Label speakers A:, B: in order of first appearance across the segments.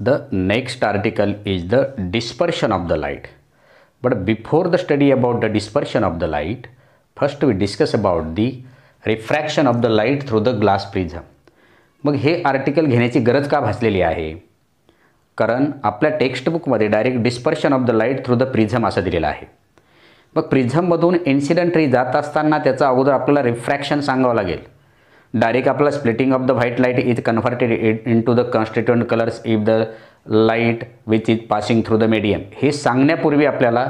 A: The next article is the dispersion of the light. But before the study about the dispersion of the light, first we discuss about the refraction of the light through the glass prism. मग हे article घेण्याची गरज का भासलेली आहे? कारण आपल्या टेक्स्टबुकमध्ये direct dispersion of the light through the prism असं दिलेलं आहे. मग प्रिझममधून इन्सिडेंट रे जात असताना त्याचा अगोदर आपल्याला रिफ्रॅक्शन सांगावं लागेल. डायरेक्ट आपल्याला splitting of the white light is converted into the constituent colours if the light which is passing through the medium हे सांगण्यापूर्वी आपल्याला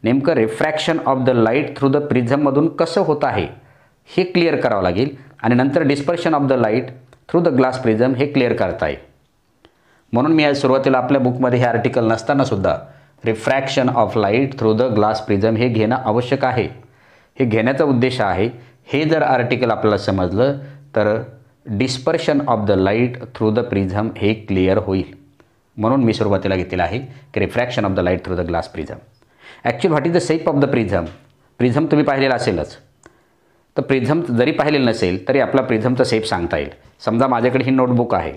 A: नेमकं refraction of the light through the प्रिझममधून कसं होत आहे हे क्लिअर करावं लागेल आणि नंतर dispersion of the light through the glass prism हे क्लिअर करता येईल. म्हणून मी आज सुरुवातीला आपल्या बुकमध्ये हे आर्टिकल नसतानासुद्धा refraction of light through the glass prism हे घेणं आवश्यक आहे. हे घेण्याचा उद्देश आहे हे जर आर्टिकल आपल्याला समजलं तर dispersion of the light through the prism हे क्लिअर होईल. म्हणून मी सुरुवातीला घेतलेलं आहे की refraction of the light through the glass prism. Actually what is the shape of the prism? Prism तुम्ही पाहिलेला असेलच. तर प्रिझम जरी पाहिलेलं नसेल तरी आपला प्रिझमचा शेप सांगता येईल. समजा माझ्याकडे ही नोटबुक आहे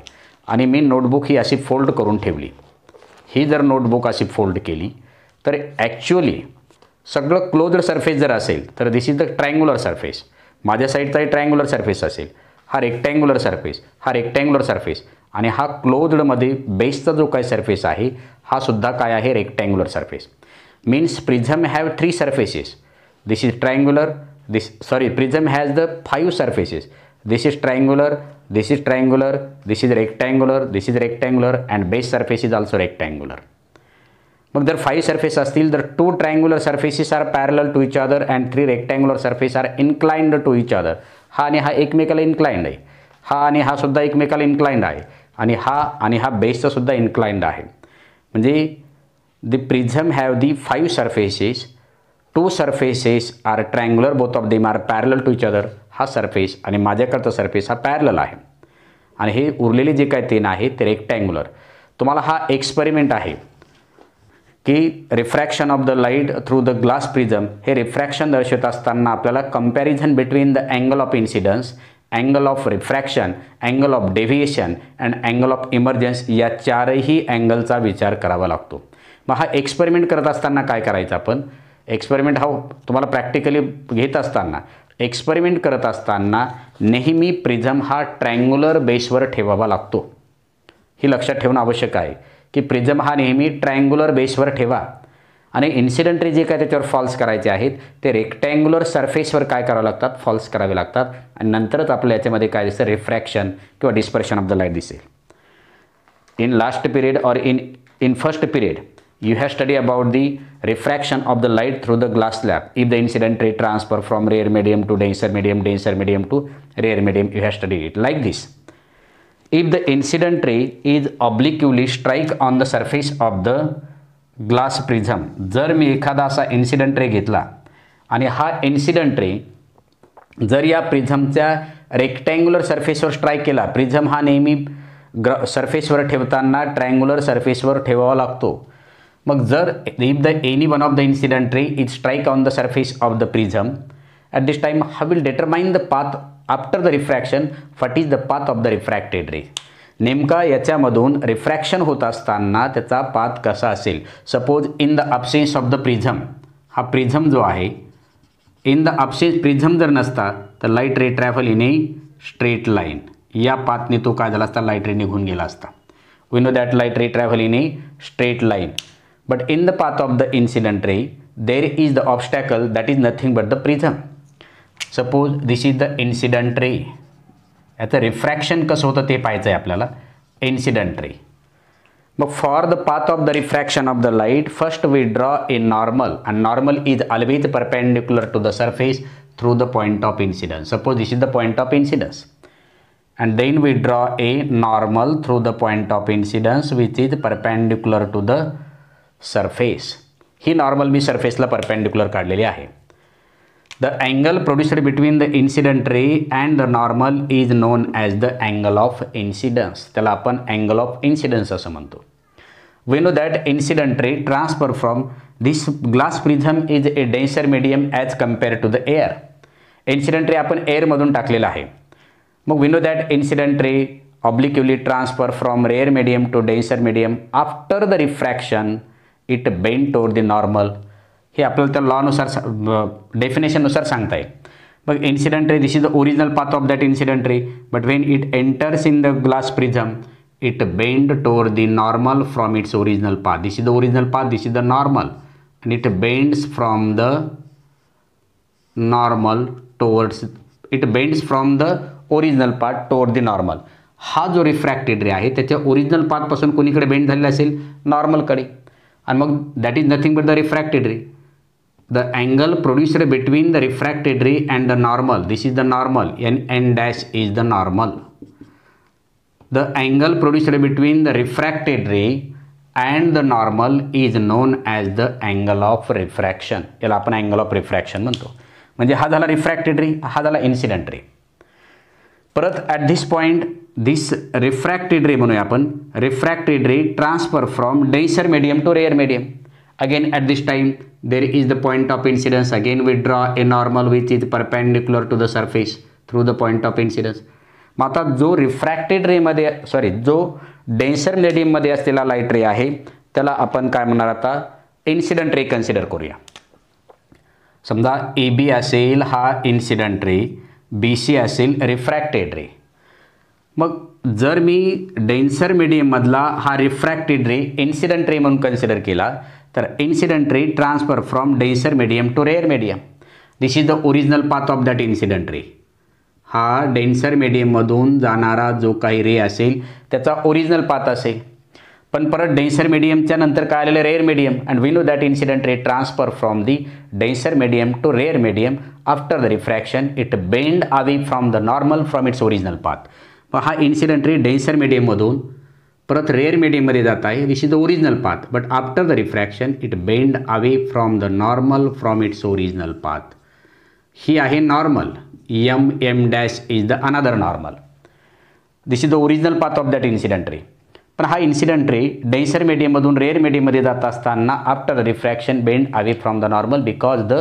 A: आणि मी नोटबुक ही अशी फोल्ड करून ठेवली. ही जर नोटबुक अशी फोल्ड केली तर ॲक्च्युअली सगळं क्लोज्ड सरफेस जर असेल तर दिस इज द ट्रायंग्युलर सरफेस. माझ्या साईडचाही ट्रायंग्युलर सरफेस असेल, हा रेक्टँग्युलर सरफेस, हा रेक्टँग्युलर सरफेस आणि हा क्लोज्डमध्ये बेसचा जो काही सरफेस आहे हा सुद्धा काय आहे? Rectangular surface. Means prism have 3 surfaces. This is triangular, prism has the 5 surfaces. This is triangular, this is triangular, this is rectangular, this is rectangular and base surface is also rectangular. मग जर 5 surface असतील तर 2 triangular surfaces are parallel to each other and 3 rectangular surface are inclined to each other. हा आणि हा एकमेकाला inclined आहे, हा आणि हा सुद्धा एकमेकाला इन्क्लाइंड आहे आणि हा बेसचा सुद्धा इन्क्लाइंड आहे. म्हणजे the prism have the 5 surfaces. 2 surfaces are triangular, both of them are parallel to each other. हा सरफेस आणि माझ्याकडचा सरफेस हा पॅरलल आहे आणि हे उरलेले जे काय 3 आहे ते रेक्टँग्युलर. तुम्हाला हा एक्सपेरिमेंट आहे की refraction of the light through the glass prism हे रिफ्रॅक्शन दर्शवत असताना आपल्याला comparison between the angle of incidence, angle of refraction, angle of deviation and angle of emergence या 4ही अँगलचा विचार करावा लागतो. मग हा एक्सपेरिमेंट करत असताना काय करायचं? आपण एक्सपेरिमेंट हा तुम्हाला प्रॅक्टिकली घेत असताना एक्सपेरिमेंट करत असताना नेहमी प्रिझम हा ट्रायंग्युलर बेसवर ठेवावा लागतो. ही लक्षात ठेवणं आवश्यक आहे की प्रिझम हा नेहमी ट्रायंग्युलर बेसवर ठेवा आणि इन्सिडेंट रे जे काय त्याच्यावर फॉल्स करायचे आहेत ते रेक्टँग्युलर सरफेसवर काय करावं लागतात? फॉल्स करावे लागतात आणि नंतरच आपल्या याच्यामध्ये काय दिसतं? रिफ्रॅक्शन किंवा डिस्पर्शन ऑफ द लाईट दिसेल. इन लास्ट पिरियड और in first period you have studied about the refraction of the light through the glass slab. If the incident ray transfer from rare medium to denser medium to rare medium, you have studied it like this. If the incident ray is obliquely strike on the surface of the glass prism, जर मी एखादा असा incident ray घेतला आणि हा incident रे जर या प्रिझमच्या rectangular सरफेसवर strike केला, प्रिझम हा नेहमी सरफेसवर ठेवताना ट्रायंग्युलर सरफेसवर ठेवावा लागतो. मग जर if the any one of the incident ray is strike on the surface of the prism at this time हा will determine the path after the refraction. What is the path of the refracted ray? नेमका याच्यामधून refraction होत असताना त्याचा path कसा असेल? Suppose in the absence of the prism, हा prism जो आहे इन द अब्सेन्स प्रिझम जर नसता तर light ray travel in a straight line. या पाथने तो काय झाला असता? लाईट रे निघून गेला असता. We know that light ray travel in a straight line. But in the path of the incident ray, there is the obstacle that is nothing but the prism. Suppose this is the incident ray. याचं refraction कसं होतं ते पाहायचं आहे आपल्याला. Incident ray. मग for the path of the refraction of the light first we draw a normal and normal is always perpendicular to the surface through the point of incidence. Suppose this is the point of incidence and then we draw a normal through the point of incidence which is perpendicular to the surface. ही normal मी सरफेसला perpendicular काढलेली आहे. The angle produced between the incident ray and the normal is known as the angle of incidence. त्याला आपण angle of incidence असं म्हणतो. We know that incident ray transfer from this glass prism is a denser medium as compare to the air. Incident ray आपण एअरमधून टाकलेला आहे. मग we know that incident ray obliquely transfer from rare medium to denser medium after the refraction it bend toward the normal. हे आपल्याला त्या लॉनुसार डेफिनेशननुसार सांगता येईल. मग incident ray, this is the original path of that incident ray, but Wien it enters in the glass prism it bend toward the normal from its original path. This is the original path, this is the normal, and it bends from the normal towards, it bends from the original path toward the normal. हा जो refracted रे आहे त्याच्या original पाथपासून कोणीकडे bend झालेला असेल, नॉर्मलकडे, आणि मग that is nothing but the refracted ray. The angle produced between the refracted ray and the normal, this is the normal, N dash is the normal. The angle produced between the refracted ray and the normal is known as the angle of refraction. याला आपण angle of refraction म्हणतो. म्हणजे हा झाला refracted रे, हा झाला incident ray. परत at this point this refracted ray म्हणूया आपण, refracted ray transfer from denser medium to rare medium. Again at this time there is the point of incidence. Again we draw a normal which is perpendicular to the surface through the point of incidence. मग आता जो refracted रेमध्ये, जो denser मीडियममध्ये असलेला light रे आहे त्याला आपण काय म्हणणार, आता इन्सिडेंट रे कन्सिडर करूया. समजा ए बी असेल हा इन्सिडेंट रे, बी सी असेल रिफ्रॅक्टेड रे. मग जर मी डेन्सर मीडियममधला हा रिफ्रॅक्टेड रे इन्सिडेंट रे म्हणून कन्सिडर केला तर incident ray transfer from denser medium to rare medium. This is the original path of that incident ray. हा डेन्सर मीडियममधून जाणारा जो काही रे असेल त्याचा ओरिजिनल पाथ असेल. पण परत डेन्सर मीडियमच्या नंतर काय आलेलं, rare medium, and we know that incident ray transfer from the denser medium to rare medium after the refraction it bend away from the normal from its original path. मग हा incident ray denser मीडियममधून परत rare मीडियममध्ये जात आहे, this is the original path, but after the refraction it bend away from the normal from its original path. ही आहे normal, m dash is the another normal. This is the original path of that incident ray. पण हा incident ray denser मीडियममधून rare मीडियममध्ये जात असताना after the refraction bend away from the normal because the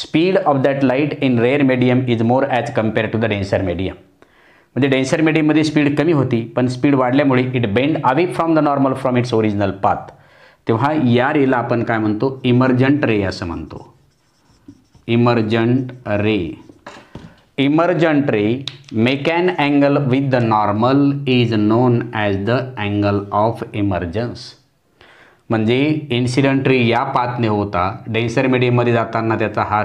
A: speed of that light in rare medium is more as compare to the denser medium. म्हणजे denser मीडियममध्ये speed कमी होती पण speed वाढल्यामुळे it bend away from the normal from its original path. तेव्हा या रेला आपण काय म्हणतो, इमर्जंट रे असं म्हणतो. Emergent ray. Emergent ray make an angle with the normal is known as the angle of emergence. म्हणजे इन्सिडेंट रे या पाथने होता, डेन्सर मीडियममध्ये जाताना त्याचा हा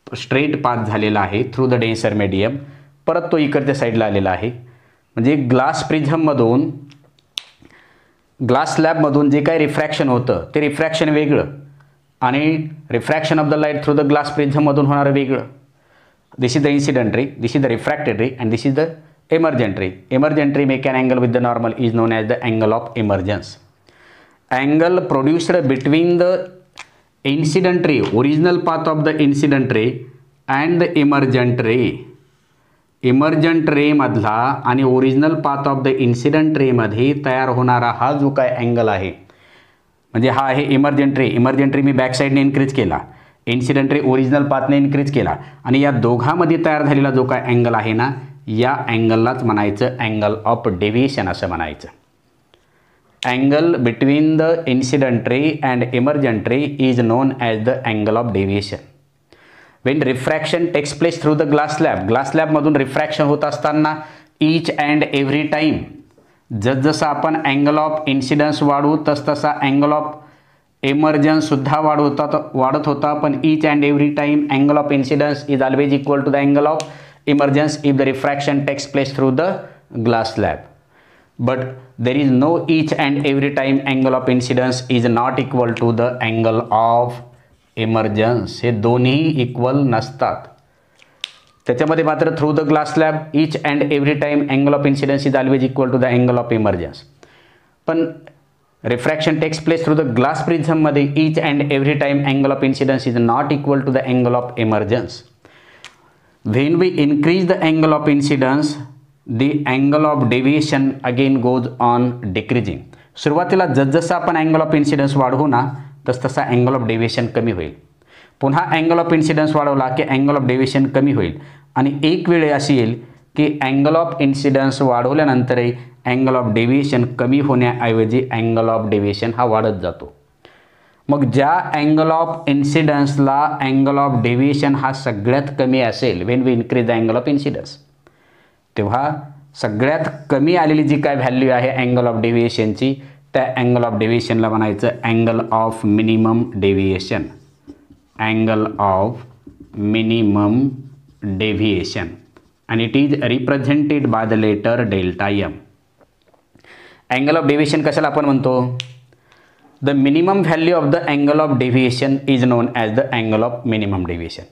A: स्ट्रेट पाथ झालेला आहे थ्रू द डेन्सर मीडियम, परत तो इकडच्या साईडला आलेला आहे. म्हणजे ग्लास प्रिझममधून, ग्लास स्लॅबमधून जे काही रिफ्रॅक्शन होतं ते रिफ्रॅक्शन वेगळं आणि refraction of the light through the glass प्रिझममधून होणारं वेगळं. This is the incident ray, this is the refracted ray, and this is the emergent ray. Emergent ray make an angle with the normal is known as the angle of emergence. Angle produced between the incident ray, original path of the incident ray, and the emergent ray. Emergent ray मधला आणि original path of the incident रे मध्ये तयार होणारा हा जो काय angle आहे, म्हणजे हा आहे इमर्जंट रे. इमर्जंट रे मी बॅक साईडने इन्क्रीज केला, इन्सिडेंट रे ओरिजिनल पाथने इन्क्रीज केला, आणि या दोघांमध्ये तयार झालेला जो काय अँगल आहे ना, या अँगललाच म्हणायचं अँगल ऑफ डेव्हिएशन असं म्हणायचं. Angle between the incident ray and emergent ray is known as the angle of deviation. When refraction takes place through the glass slab, glass स्लॅबमधून रिफ्रॅक्शन होत असताना ईच अँड एव्हरी टाईम जसजसं आपण angle of incidence वाढवू तसतसा angle of एमर्जन्ससुद्धा वाढत होता. पण each and every time angle of incidence is always equal to the angle of emergence if the refraction takes place through the glass slab. But there is no each and every time angle of incidence is not equal to the angle of emergence. हे दोन्ही equal नसतात. त्याच्यामध्ये मात्र through the glass slab each and every time angle of incidence is always equal to the angle of emergence. पण refraction takes place through the glass प्रिझममध्ये each and every time angle of incidence is not equal to the angle of emergence. When we increase the angle of incidence the angle of deviation again goes on decreasing. सुरुवातीला जसजसं आपण angle of incidence वाढवू ना तसतसा angle of deviation कमी होईल. पुन्हा angle of incidence वाढवला की अँगल ऑफ डेव्हिएशन कमी होईल. आणि एक वेळ अशी येईल की अँगल ऑफ इन्सिडन्स वाढवल्यानंतरही अँगल ऑफ डेव्हिएशन कमी होण्याऐवजी अँगल ऑफ डेव्हिएशन हा वाढत जातो. मग ज्या अँगल ऑफ इन्सिडन्सला अँगल ऑफ डेव्हिएशन हा सगळ्यात कमी असेल, when we increase the angle of incidence, तेव्हा सगळ्यात कमी आलेली जी काय व्हॅल्यू आहे अँगल ऑफ डेव्हिएशनची, त्या अँगल ऑफ डेव्हिएशनला म्हणायचं angle of minimum deviation. Angle of minimum deviation and it is represented by the letter delta m. Angle of deviation कशाला आपण म्हणतो? The minimum value of the angle of deviation is known as the angle of minimum deviation.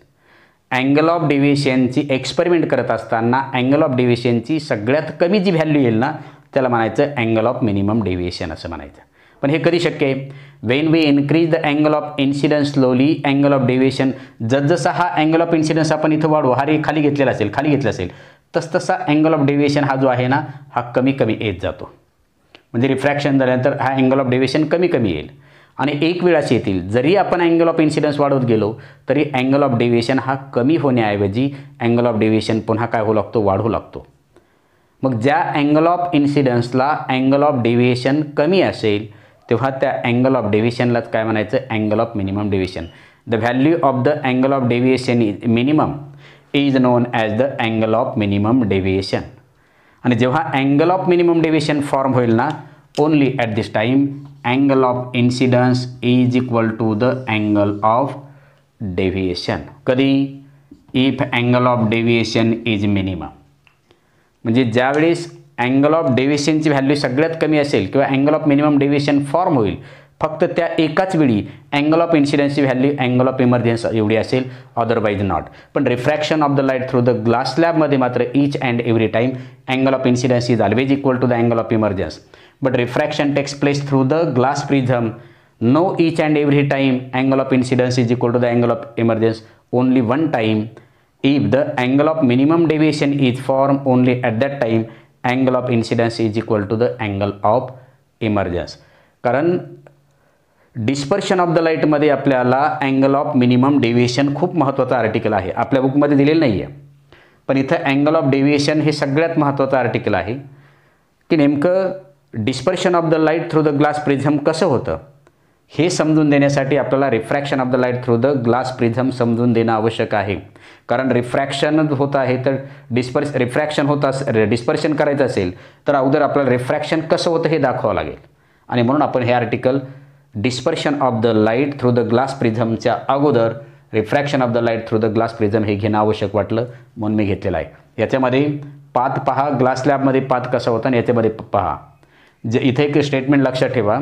A: Angle of डेव्हिएशनची experiment करत असताना angle of डेव्हिएशनची सगळ्यात कमी जी value येईल ना त्याला म्हणायचं अँगल ऑफ मिनिमम डेव्हिएशन असं म्हणायचं. पण हे कधी शक्य आहे? When we increase the angle of incidence slowly angle of deviation, जसजसा हा अँगल ऑफ इन्सिडन्स आपण इथं वाढवू, हा रे खाली घेतलेला असेल तसतसा अँगल ऑफ डेव्हिएशन हा जो आहे ना हा कमी कमी येत जातो. म्हणजे रिफ्रॅक्शन झाल्यानंतर हा अँगल ऑफ डेव्हिएशन कमी कमी येईल आणि एक वेळ अशी येतील जरी आपण अँगल ऑफ इन्सिडन्स वाढवत गेलो तरी अँगल ऑफ डेव्हिएशन हा कमी होण्याऐवजी अँगल ऑफ डेव्हिएशन पुन्हा काय होऊ लागतो? वाढू लागतो. मग ज्या अँगल ऑफ इन्सिडन्सला अँगल ऑफ डेव्हिएशन कमी असेल तेव्हा त्या अँगल ऑफ डेव्हिएशनलाच काय म्हणायचं? Angle of minimum deviation. The value of the angle of deviation is minimum is known as the angle of minimum deviation. आणि जेव्हा angle of minimum deviation form होईल ना, only at this time angle of incidence is equal to the angle of deviation. कधी? If angle of deviation is minimum. म्हणजे ज्यावेळेस angle of डेव्हिएशनची value सगळ्यात कमी असेल किंवा angle of minimum deviation form होईल, फक्त त्या एकाच वेळी अँगल ऑफ इन्सिडन्सची व्हॅल्यू अँगल ऑफ इमर्जन्स एवढी असेल, अदरवाईज नॉट. पण refraction of the light through the glass स्लॅबमध्ये मात्र each and every time angle of incidence is always equal to the angle of emergence. But refraction takes place through the glass prism. No each and every time angle of incidence is equal to the angle of emergence. Only one time. If the angle of minimum deviation is form only at that time angle of incidence is equal to the angle of emergence. कारण dispersion of the लाईटमध्ये आपल्याला angle of minimum deviation खूप महत्त्वाचं article आहे. आपल्या बुकमध्ये दिलेलं नाही आहे, पण इथं अँगल ऑफ डेव्हिएशन हे सगळ्यात महत्त्वाचं आर्टिकल आहे की नेमकं dispersion of the light through the glass prism कसं होतं हे समजून देण्यासाठी आपल्याला refraction of the light through the glass prism समजून देणं आवश्यक आहे. कारण रिफ्रॅक्शन होत आहे तर डिस्पर्शन करायचं असेल तर अगोदर आपल्याला रिफ्रॅक्शन कसं होतं हे दाखवावं लागेल. आणि म्हणून आपण हे article dispersion of the light through the glass प्रिझमच्या अगोदर refraction of the light through the glass prism हे घेणं आवश्यक वाटलं म्हणून मी घेतलेलं आहे. याच्यामध्ये पाथ पहा, ग्लास स्लॅबमध्ये पाथ कसा होता आणि याच्यामध्ये पहा. इथे एक स्टेटमेंट लक्षात ठेवा.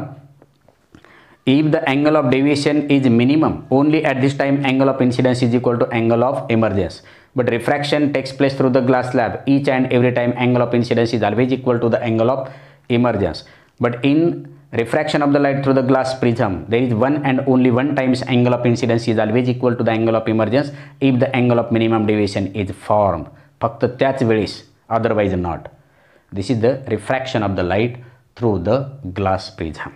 A: If the angle of deviation is minimum, only at this time angle of incidence is equal to angle of emergence. But refraction takes place through the glass slab. Each and every time angle of incidence is always equal to the angle of emergence. But in refraction of the light through the glass prism, there is one and only one times angle of incidence is always equal to the angle of emergence if the angle of minimum deviation is formed. फक्त त्याच वेळेस, otherwise not. This is the refraction of the light through the glass prism.